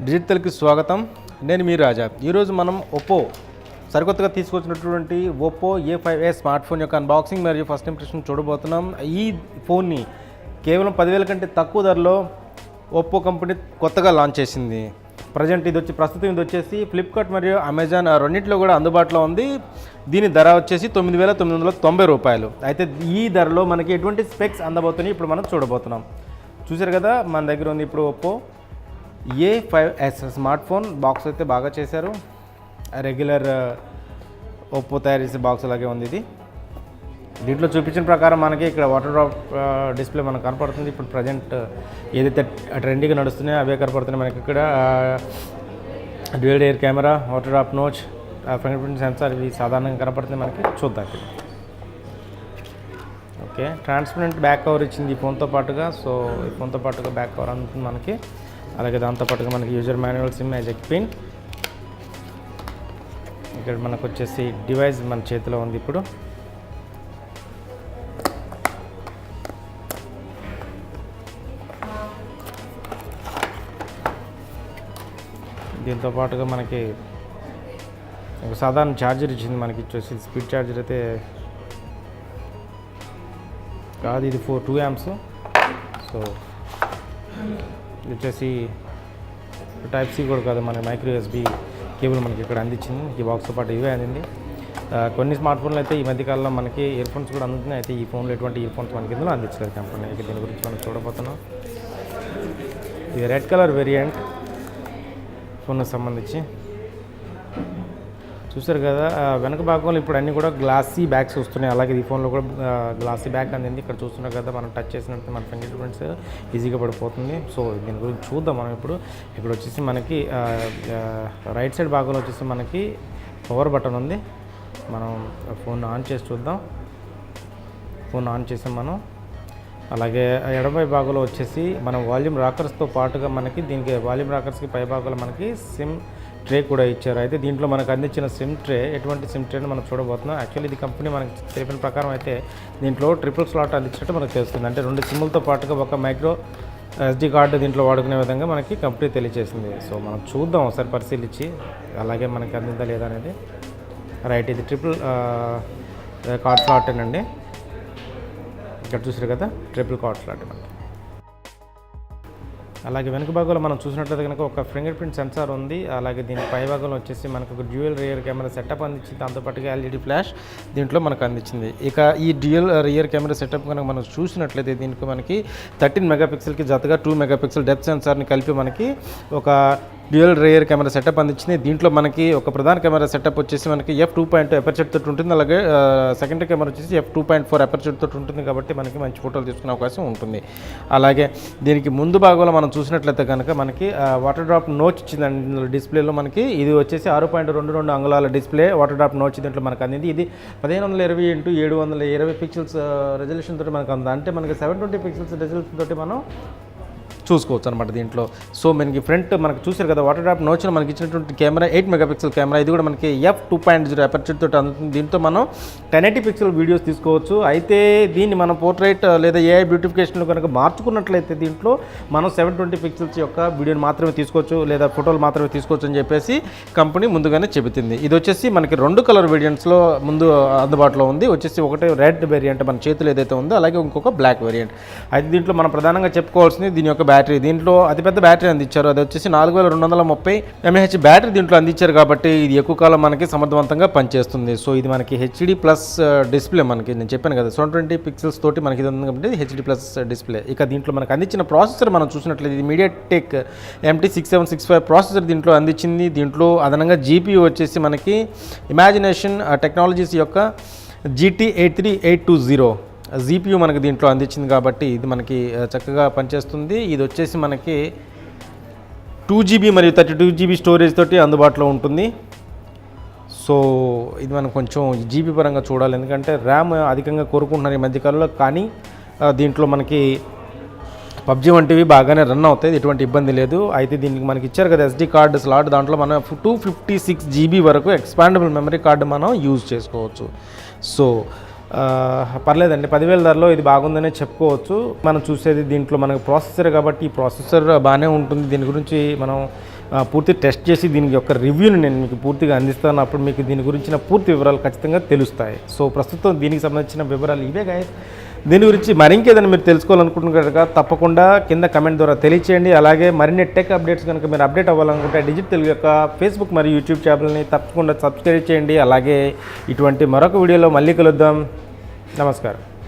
డిజిటల్కి స్వాగతం. నేను మీ రాజా. ఈరోజు మనం ఒప్పో సరికొత్తగా తీసుకొచ్చినటువంటి ఒప్పో A5s స్మార్ట్ ఫోన్ యొక్క అన్బాక్సింగ్ మరియు ఫస్ట్ ఇంప్రెషన్ చూడబోతున్నాం. ఈ ఫోన్ని కేవలం 10,000 కంటే తక్కువ ధరలో ఒప్పో కంపెనీ కొత్తగా లాంచ్ చేసింది. ప్రస్తుతం ఇది వచ్చేసి ఫ్లిప్కార్ట్ మరియు అమెజాన్ రెండింటిలో కూడా అందుబాటులో ఉంది. దీని ధర వచ్చేసి 9,990 రూపాయలు. అయితే ఈ ధరలో మనకి ఎటువంటి స్పెక్స్ అందబోతున్నాయి ఇప్పుడు మనం చూడబోతున్నాం. చూసారు కదా, మన దగ్గర ఉంది ఇప్పుడు Oppo A5s smart phone. Box అయితే బాగా చేశారు. రెగ్యులర్ ఒప్పో తయారు చేసే బాక్స్ అలాగే ఉంది ఇది. దీంట్లో చూపించిన ప్రకారం మనకి ఇక్కడ వాటర్ డ్రాప్ డిస్ప్లే మనకు కనపడుతుంది. ఇప్పుడు ప్రజెంట్ ఏదైతే ట్రెండీగా నడుస్తున్నాయో అవే కనపడుతున్నాయి మనకి ఇక్కడ. Dual air camera, water drop notch, finger print censor ఇవి సాధారణంగా కనపడుతుంది మనకి. చూద్దాం ఇక్కడ. ఓకే, ట్రాన్స్పరెంట్ బ్యాక్ కవర్ ఇచ్చింది ఈ ఫోన్తో పాటుగా. సో ఈ ఫోన్తో పాటుగా బ్యాక్ కవర్ అందుతుంది మనకి. అలాగే దాంతోపాటుగా మనకి user manual, SIM, eject pin. ఇక్కడ మనకు వచ్చేసి డివైస్ మన చేతిలో ఉంది ఇప్పుడు. దీంతో పాటుగా మనకి ఒక సాధారణ ఛార్జర్ ఇచ్చింది మనకి. వచ్చేసి స్పీడ్ ఛార్జర్ అయితే కాదు, ఇది 2 amps. సో ఇది వచ్చేసి టైప్ సి కూడా కాదు, మన మైక్రో USB కేబుల్ మనకి ఇక్కడ అందించింది. ఈ బాక్స్తో పాటు ఇవే అందింది. కొన్ని స్మార్ట్ ఫోన్లు అయితే ఈ మధ్యకాలంలో మనకి ఇయర్ ఫోన్స్ కూడా అందుతున్నాయి. అయితే ఈ ఫోన్లో ఎటువంటి ఇయర్ ఫోన్స్ మనకి ఇందులో అందించలేదు కంపెనీ. దీని గురించి మనం చూడబోతున్నాం. ఇది రెడ్ కలర్ వేరియంట్ ఫోన్కి సంబంధించి. చూసారు కదా, వెనక భాగంలో ఇప్పుడు అన్నీ కూడా గ్లాసీ బ్యాగ్స్ వస్తున్నాయి. అలాగే ఈ ఫోన్లో కూడా గ్లాసీ బ్యాగ్ అందింది. ఇక్కడ చూస్తున్నారు కదా, మనం టచ్ చేసినట్టు మన ఫింగర్ ప్రింట్స్ ఈజీగా పడిపోతుంది. సో దీని గురించి చూద్దాం మనం ఇప్పుడు. ఇక్కడ వచ్చేసి మనకి రైట్ సైడ్ భాగంలో వచ్చేసి మనకి పవర్ బటన్ ఉంది. మనం ఫోన్ ఆన్ చేసి చూద్దాం. ఫోన్ ఆన్ చేసాం మనం. అలాగే ఎడమై భాగంలో వచ్చేసి మనం వాల్యూమ్ రాకర్స్తో పాటుగా మనకి దీనికి వాల్యూమ్ రాకర్స్కి పై భాగంలో మనకి సిమ్ ట్రే కూడా ఇచ్చారు. అయితే దీంట్లో మనకు అందించిన సిమ్ ట్రే ఎటువంటి సిమ్ ట్రేని మనం చూడబోతున్నాం. యాక్చువల్లీ ఇది కంపెనీ మనకి చెప్పిన ప్రకారం అయితే దీంట్లో ట్రిపుల్ స్లాట్ అందించినట్టు మనకు తెలుస్తుంది. అంటే 2 సిమ్లతో పాటుగా ఒక మైక్రో SD కార్డు దీంట్లో వాడుకునే విధంగా మనకి కంపెనీ తెలియజేసింది. సో మనం చూద్దాం ఒకసారి పరిశీలించి, అలాగే మనకి అందిందా లేదా అనేది. రైట్, ఇది ట్రిపుల్ కార్డ్ స్లాట్ అండి. ఇక్కడ చూసారు కదా, ట్రిపుల్ కార్డ్ స్లాట్ మనకి. అలాగే వెనుక భాగంలో మనం చూసినట్లయితే కనుక ఒక ఫింగర్ ప్రింట్ సెన్సార్ ఉంది. అలాగే దీని పై భాగంలో వచ్చేసి మనకు ఒక డ్యూయల్ రియర్ కెమెరా సెటప్ అందించింది. దాంతోపాటుగా LED ఫ్లాష్ దీంట్లో మనకు అందించింది. ఇక ఈ డ్యూయల్ రియర్ కెమెరా సెటప్ కనుక మనం చూసినట్లయితే దీనికి మనకి 13 మెగాపిక్సెల్కి జతగా 2 మెగాపిక్సెల్ డెప్త్ సెన్సార్ని కలిపి మనకి ఒక డ్యూయల్ రియర్ కెమెరా సెటప్ అందించింది. దీంట్లో మనకి ఒక ప్రధాన కెమెరా సెటప్ వచ్చేసి మనకి f2.2 అపర్చర్ తోటి ఉంటుంది. అలాగే సెకండరీ కెమెరా వచ్చేసి f2.4 అపర్చర్ తోటి ఉంటుంది. కాబట్టి మనకి మంచి ఫోటోలు తీసుకునే అవకాశం ఉంటుంది. అలాగే దీనికి ముందు భాగంలో మనం చూసినట్లయితే కనుక మనకి వాటర్ డ్రాప్ నోచ్ ఇచ్చిందండి డిస్ప్లేలో మనకి. ఇది వచ్చేసి 6.22 అంగుళాల డిస్ప్లే వాటర్ డ్రాప్ నోచ్ దీంట్లో మనకు అందింది. ఇది 1520 x 720 పిక్సెల్స్ రెజల్యూషన్ తోటి మనకు అంది. అంటే మనకి 720 పిక్సెల్స్ రెజల్యూషన్ తోటి మనం చూసుకోవచ్చు అనమాట దీంట్లో. సో మనకి ఫ్రంట్ మనకు చూసారు కదా, వాటర్ డ్రాప్ నోచ్లో మనకి ఇచ్చినటువంటి కెమెరా 8 మెగాపిక్సెల్ కెమెరా. ఇది కూడా మనకి f2.0 అపర్చర్ తోటి అందుతుంది. దీంతో మనం 1080 పిక్సెల్ వీడియోస్ తీసుకోవచ్చు. అయితే దీన్ని మనం పోర్ట్రైట్ లేదా AI బ్యూటిఫికేషన్లో కనుక మార్చుకున్నట్లయితే దీంట్లో మనం 720 పిక్సెల్స్ యొక్క వీడియోని మాత్రమే తీసుకోవచ్చు, లేదా ఫోటోలు మాత్రమే తీసుకోవచ్చు అని చెప్పేసి కంపెనీ ముందుగానే చెబుతుంది. ఇది వచ్చేసి మనకి 2 కలర్ వేరియంట్స్లో ముందు అందుబాటులో ఉంది. వచ్చేసి ఒకటే రెడ్ వేరియంట్ మన చేతులు ఏదైతే ఉందో, అలాగే ఇంకొక బ్లాక్ వేరియంట్. అయితే దీంట్లో మనం ప్రధానంగా చెప్పుకోవాల్సింది దీని యొక్క బ్యాటరీ. దీంట్లో అతిపెద్ద బ్యాటరీ అందించారు. అది వచ్చేసి 4230 mAh బ్యాటరీ దీంట్లో అందించారు. కాబట్టి ఇది ఎక్కువ కాలం మనకి సమర్థవంతంగా పనిచేస్తుంది. సో ఇది మనకి HD+ డిస్ప్లే. మనకి నేను చెప్పాను కదా 720 పిక్సెల్స్ తోటి మనకి ఇది ఉంది కాబట్టి HD+ డిస్ప్లే. ఇక దీంట్లో మనకు అందించిన ప్రాసెసర్ మనం చూసినట్లయితే ఇది MediaTek MT6765 ప్రాసెసర్ దీంట్లో అందించింది. దీంట్లో అదనంగా GPU వచ్చేసి మనకి ఇమాజినేషన్ టెక్నాలజీస్ యొక్క GT 83820 GPU మనకి దీంట్లో అందించింది. కాబట్టి ఇది మనకి చక్కగా పనిచేస్తుంది. ఇది వచ్చేసి మనకి 2GB మరియు 32GB స్టోరేజ్ తోటి అందుబాటులో ఉంటుంది. సో ఇది మనం కొంచెం జీబీ పరంగా చూడాలి, ఎందుకంటే ర్యామ్ అధికంగా కోరుకుంటున్నారు ఈ మధ్యకాలంలో. కానీ దీంట్లో మనకి PUBG వంటివి బాగానే రన్ అవుతాయి, ఎటువంటి ఇబ్బంది లేదు. అయితే దీనికి మనకి ఇచ్చారు కదా SD కార్డు స్లాట్, దాంట్లో మనం 256GB వరకు ఎక్స్పాండబుల్ మెమరీ కార్డు మనం యూజ్ చేసుకోవచ్చు. సో పర్లేదండి, 10,000 ధరలో ఇది బాగుందనే చెప్పుకోవచ్చు. మనం చూసేది దీంట్లో మనకు ప్రాసెసర్ కాబట్టి ఈ ప్రాసెసర్ బాగానే ఉంటుంది. దీని గురించి మనం పూర్తి టెస్ట్ చేసి దీనికి యొక్క రివ్యూని నేను మీకు పూర్తిగా అందిస్తాను. అప్పుడు మీకు దీని గురించిన పూర్తి వివరాలు ఖచ్చితంగా తెలుస్తాయి. సో ప్రస్తుతం దీనికి సంబంధించిన వివరాలు ఇవే గాయస్. దీని గురించి మరింకేదైనా మీరు తెలుసుకోవాలనుకుంటున్నారుగా తప్పకుండా కింద కమెంట్ ద్వారా తెలియచేయండి. అలాగే మరిన్ని టెక్ అప్డేట్స్ కనుక మీరు అప్డేట్ అవ్వాలనుకుంటే డిజిట్ తెలుగు యొక్క ఫేస్బుక్ మరియు యూట్యూబ్ ఛానల్ని తప్పకుండా సబ్స్క్రైబ్ చేయండి. అలాగే ఇటువంటి మరొక వీడియోలో మళ్ళీ కలుద్దాం. నమస్కారం.